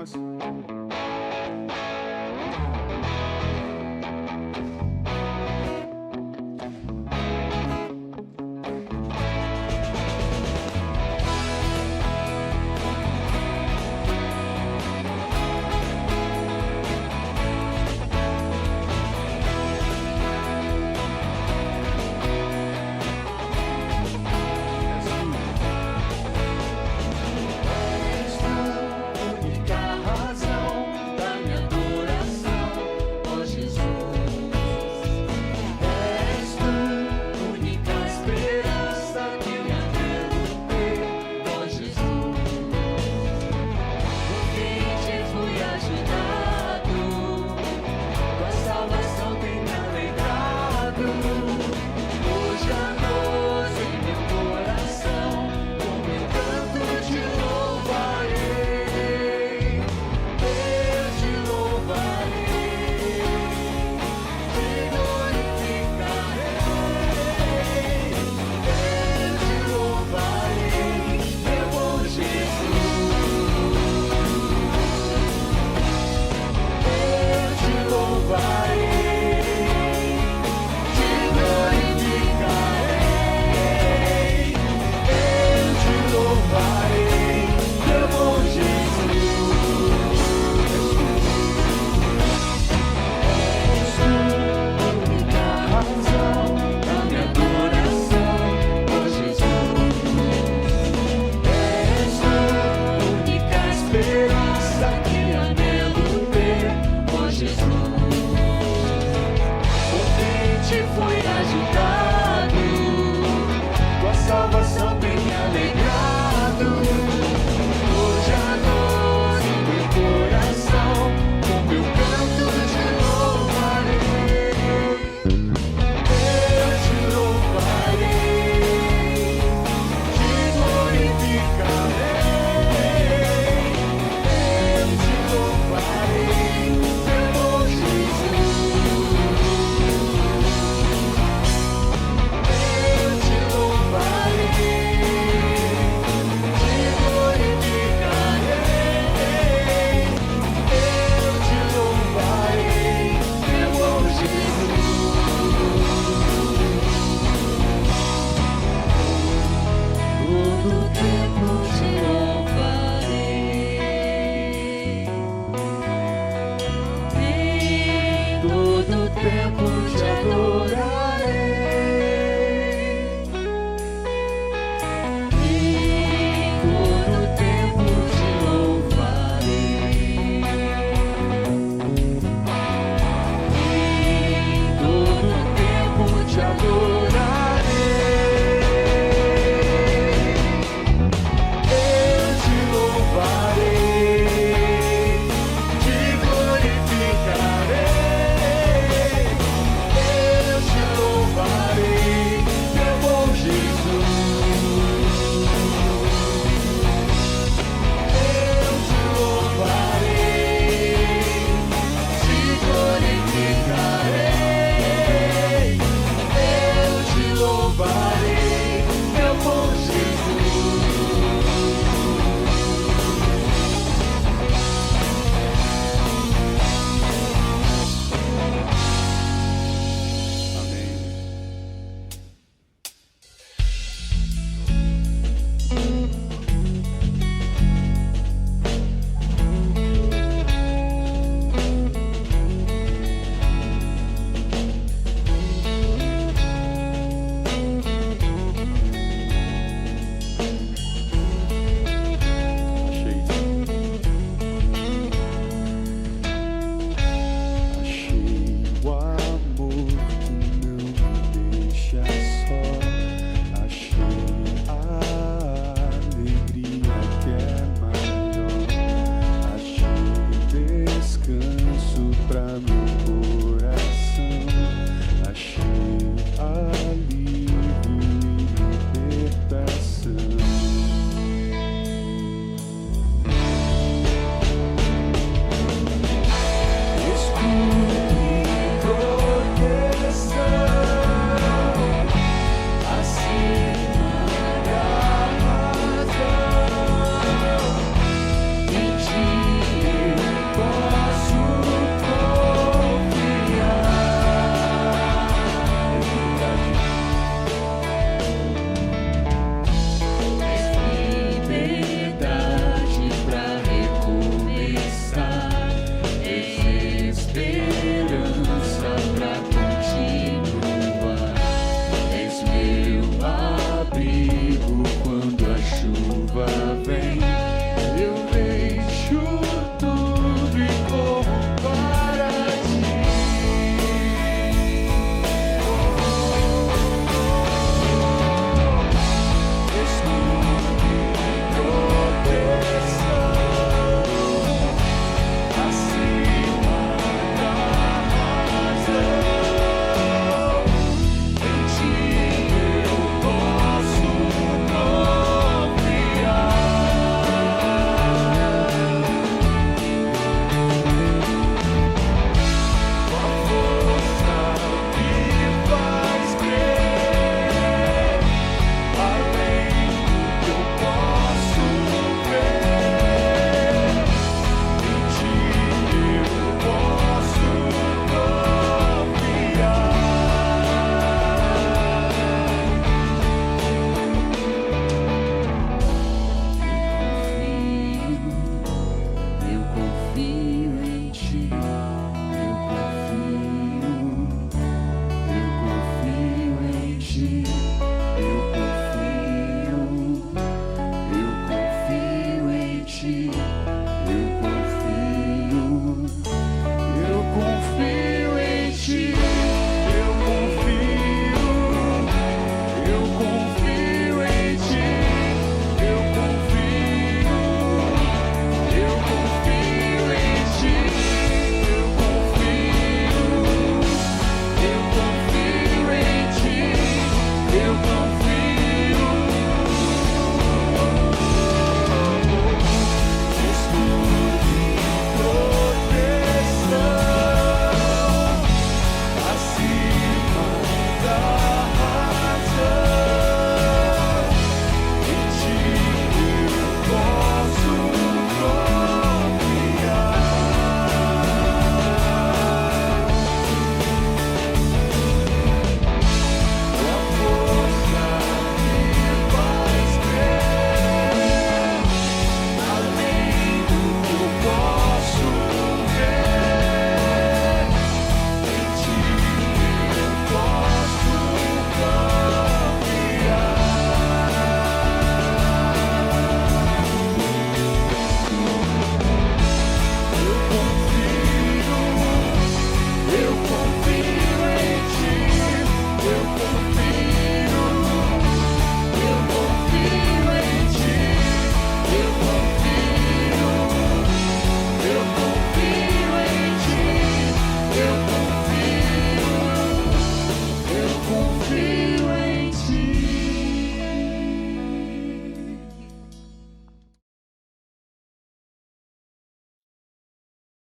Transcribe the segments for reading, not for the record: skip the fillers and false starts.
palmas.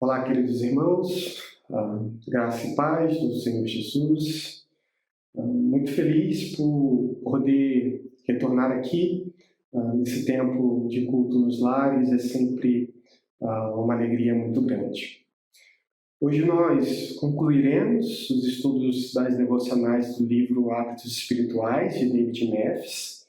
Olá, queridos irmãos, graça e paz do Senhor Jesus. Muito feliz por poder retornar aqui nesse tempo de culto nos lares, é sempre uma alegria muito grande. Hoje nós concluiremos os estudos das devocionais do livro Hábitos Espirituais, de David Neff.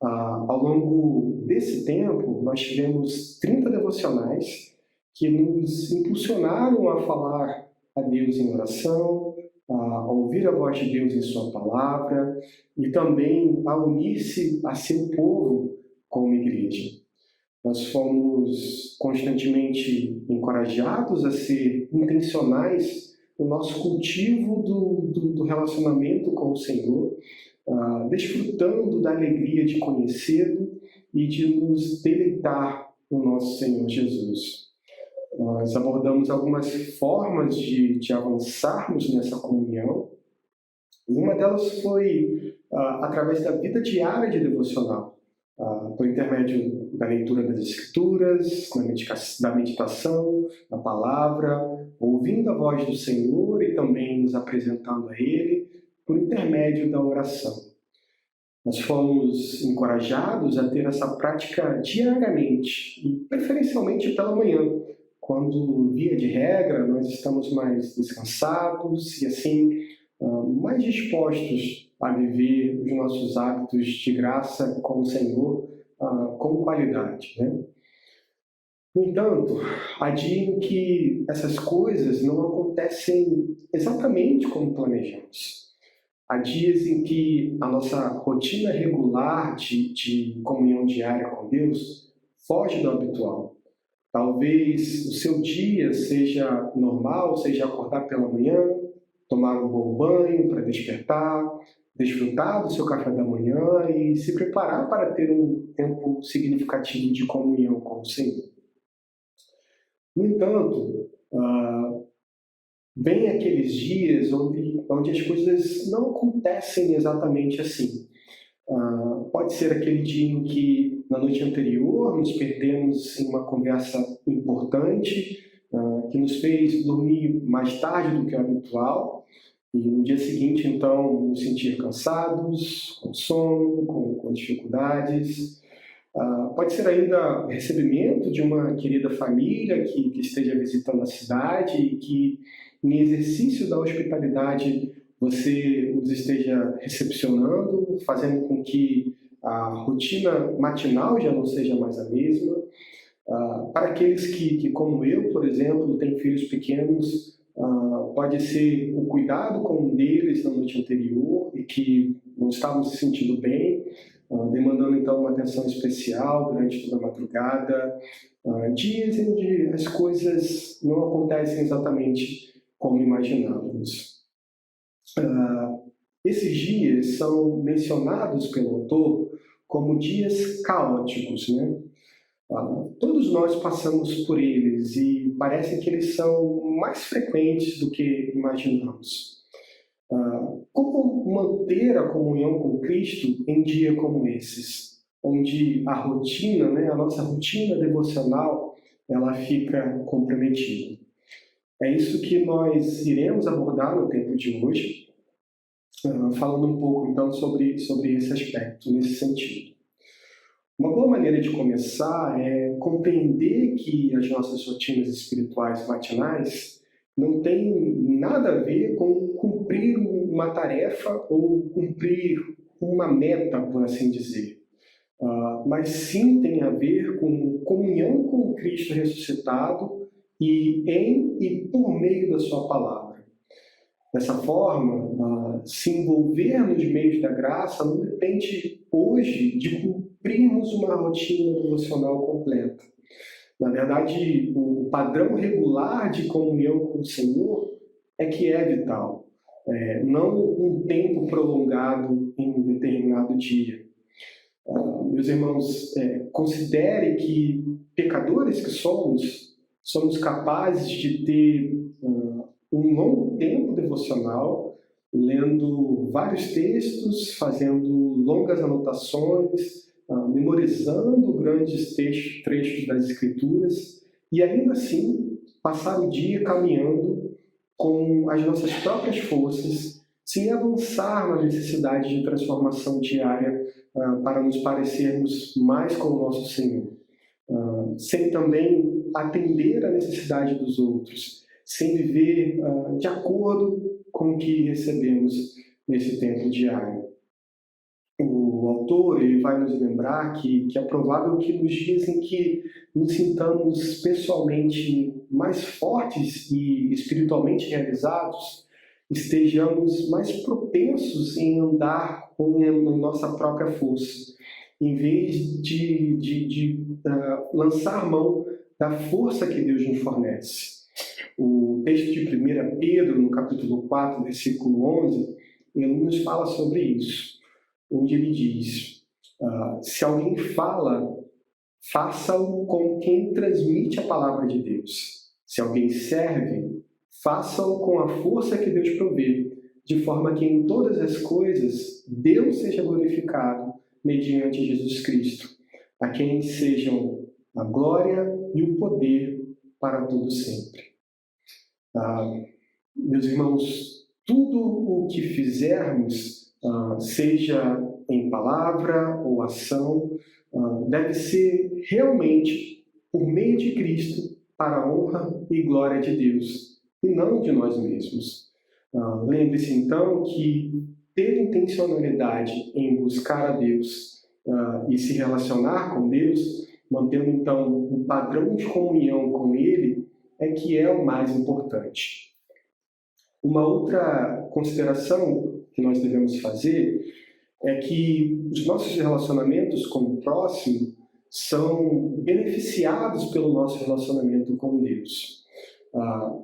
Ao longo desse tempo, nós tivemos 30 devocionais que nos impulsionaram a falar a Deus em oração, a ouvir a voz de Deus em sua palavra e também a unir-se a seu povo como igreja. Nós fomos constantemente encorajados a ser intencionais no nosso cultivo do relacionamento com o Senhor, desfrutando da alegria de conhecê-lo e de nos deleitar no nosso Senhor Jesus. Nós abordamos algumas formas de avançarmos nessa comunhão. Uma delas foi através da vida diária de devocional, por intermédio da leitura das Escrituras, da meditação, da palavra, ouvindo a voz do Senhor e também nos apresentando a Ele, por intermédio da oração. Nós fomos encorajados a ter essa prática diariamente, e preferencialmente pela manhã, quando, via de regra, nós estamos mais descansados e, assim, mais dispostos a viver os nossos hábitos de graça com o Senhor com qualidade, né? No entanto, há dias em que essas coisas não acontecem exatamente como planejamos. Há dias em que a nossa rotina regular de comunhão diária com Deus foge do habitual. Talvez o seu dia seja normal, seja acordar pela manhã, tomar um bom banho para despertar, desfrutar do seu café da manhã e se preparar para ter um tempo significativo de comunhão com o Senhor. No entanto, vem aqueles dias onde as coisas não acontecem exatamente assim. Pode ser aquele dia em que, na noite anterior, nos perdemos em uma conversa importante, que nos fez dormir mais tarde do que o habitual, e no dia seguinte, então, nos sentir cansados, com sono, com dificuldades. Pode ser ainda o recebimento de uma querida família que esteja visitando a cidade e que, em exercício da hospitalidade, você os esteja recepcionando, fazendo com que a rotina matinal já não seja mais a mesma. Para aqueles que, como eu, por exemplo, têm filhos pequenos, pode ser o cuidado com um deles na noite anterior e que não estavam se sentindo bem, demandando então uma atenção especial durante toda a madrugada. Dias em que as coisas não acontecem exatamente como imaginávamos. Esses dias são mencionados pelo autor como dias caóticos, né? Todos nós passamos por eles e parece que eles são mais frequentes do que imaginamos. Como manter a comunhão com Cristo em dias como esses, onde a rotina, né, a nossa rotina devocional, ela fica comprometida? É isso que nós iremos abordar no tempo de hoje, falando um pouco então sobre esse aspecto, nesse sentido. Uma boa maneira de começar é compreender que as nossas rotinas espirituais matinais não têm nada a ver com cumprir uma tarefa ou cumprir uma meta, por assim dizer, mas sim tem a ver com comunhão com o Cristo ressuscitado e em e por meio da sua palavra. Dessa forma, se envolver nos meios da graça não depende hoje de cumprirmos uma rotina devocional completa. Na verdade, o padrão regular de comunhão com o Senhor é que é vital, não um tempo prolongado em um determinado dia. Meus irmãos, considere que, pecadores que somos capazes de ter um longo tempo devocional, lendo vários textos, fazendo longas anotações, memorizando grandes trechos das Escrituras, e ainda assim passar o dia caminhando com as nossas próprias forças, sem avançar na necessidade de transformação diária para nos parecermos mais com o nosso Senhor. Sem também atender à necessidade dos outros, sem viver de acordo com o que recebemos nesse tempo diário. O autor ele vai nos lembrar que é provável que nos dias em que nos sintamos pessoalmente mais fortes e espiritualmente realizados, estejamos mais propensos em andar com nossa própria força, em vez de lançar mão da força que Deus nos fornece. O texto de 1 Pedro, no capítulo 4, versículo 11, ele nos fala sobre isso, onde ele diz: se alguém fala, faça-o com quem transmite a palavra de Deus. Se alguém serve, faça-o com a força que Deus provê, de forma que em todas as coisas Deus seja glorificado mediante Jesus Cristo, a quem sejam a glória e o poder para todo sempre. Meus irmãos, tudo o que fizermos, seja em palavra ou ação, deve ser realmente por meio de Cristo para a honra e glória de Deus, e não de nós mesmos. Lembre-se então que ter intencionalidade em buscar a Deus e se relacionar com Deus, mantendo então um padrão de comunhão com Ele, é que é o mais importante. Uma outra consideração que nós devemos fazer é que os nossos relacionamentos com o próximo são beneficiados pelo nosso relacionamento com Deus.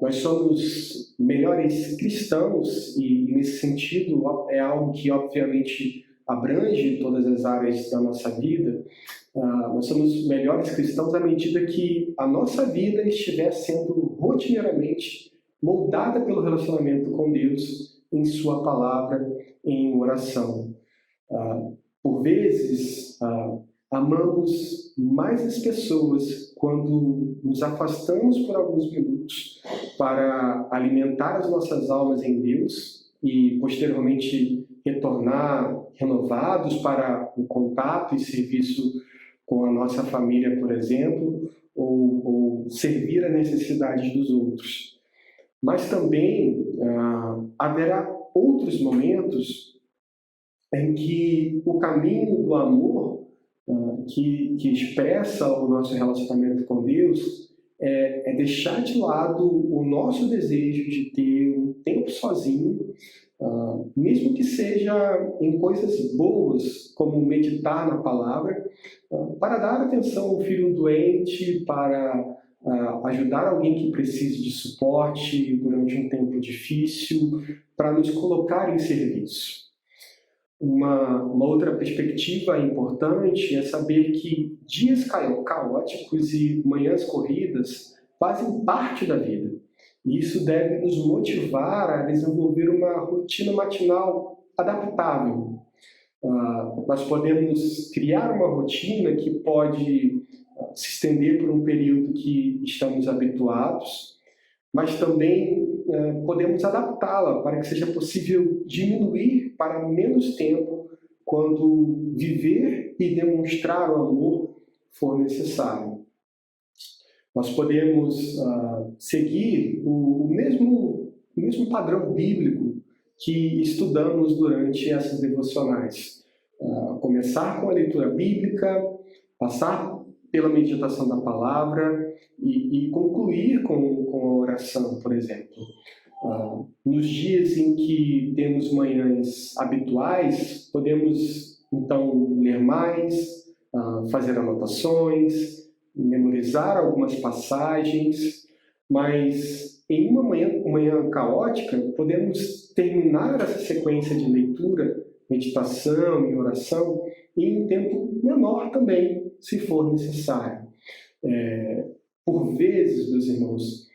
Nós somos melhores cristãos e nesse sentido é algo que obviamente abrange todas as áreas da nossa vida. Nós somos melhores cristãos à medida que a nossa vida estiver sendo rotineiramente moldada pelo relacionamento com Deus, em sua palavra, em oração. Por vezes, amamos mais as pessoas quando nos afastamos por alguns minutos para alimentar as nossas almas em Deus e, posteriormente, retornar renovados para o contato e serviço com a nossa família, por exemplo, ou servir a necessidade dos outros. Mas também haverá outros momentos em que o caminho do amor que expressa o nosso relacionamento com Deus é deixar de lado o nosso desejo de ter um tempo sozinho, mesmo que seja em coisas boas, como meditar na palavra, para dar atenção ao filho doente, para ajudar alguém que precise de suporte durante um tempo difícil, para nos colocar em serviço. Uma outra perspectiva importante é saber que dias caóticos e manhãs corridas fazem parte da vida. E isso deve nos motivar a desenvolver uma rotina matinal adaptável. Nós podemos criar uma rotina que pode se estender por um período que estamos habituados, mas também podemos adaptá-la para que seja possível diminuir para menos tempo quando viver e demonstrar o amor for necessário. Nós podemos seguir o mesmo padrão bíblico que estudamos durante essas devocionais. Começar com a leitura bíblica, passar pela meditação da palavra e concluir com a oração, por exemplo. Nos dias em que temos manhãs habituais, podemos então ler mais, fazer anotações, memorizar algumas passagens, mas em uma manhã caótica, podemos terminar essa sequência de leitura, meditação e oração em um tempo menor também, se for necessário. Por vezes, meus irmãos,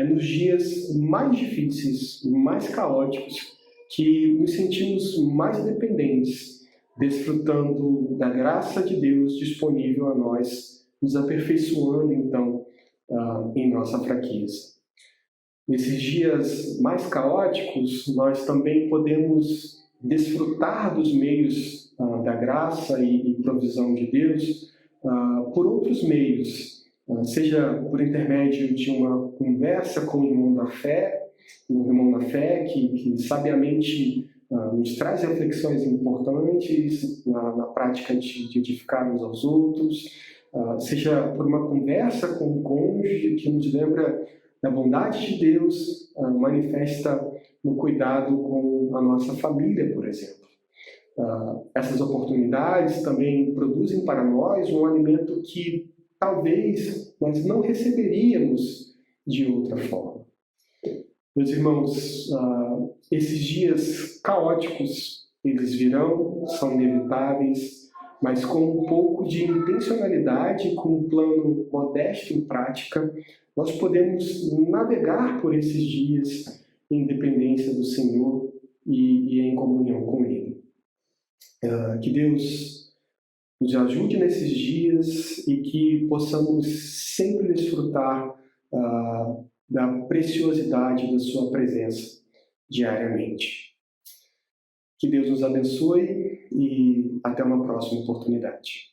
nos dias mais difíceis, mais caóticos, que nos sentimos mais dependentes, desfrutando da graça de Deus disponível a nós, nos aperfeiçoando, então, em nossa fraqueza. Nesses dias mais caóticos, nós também podemos desfrutar dos meios da graça e provisão de Deus por outros meios, seja por intermédio de uma conversa com o irmão da fé, um irmão da fé que sabiamente nos traz reflexões importantes na prática de edificar uns aos outros, seja por uma conversa com o cônjuge que nos lembra da bondade de Deus manifesta no cuidado com a nossa família, por exemplo. Essas oportunidades também produzem para nós um alimento que talvez nós não receberíamos de outra forma. Meus irmãos, esses dias caóticos, eles virão, são inevitáveis, mas com um pouco de intencionalidade, com um plano modesto em prática, nós podemos navegar por esses dias em dependência do Senhor e em comunhão com Ele. Que Deus nos ajude nesses dias e que possamos sempre desfrutar da preciosidade da sua presença diariamente. Que Deus nos abençoe e até uma próxima oportunidade.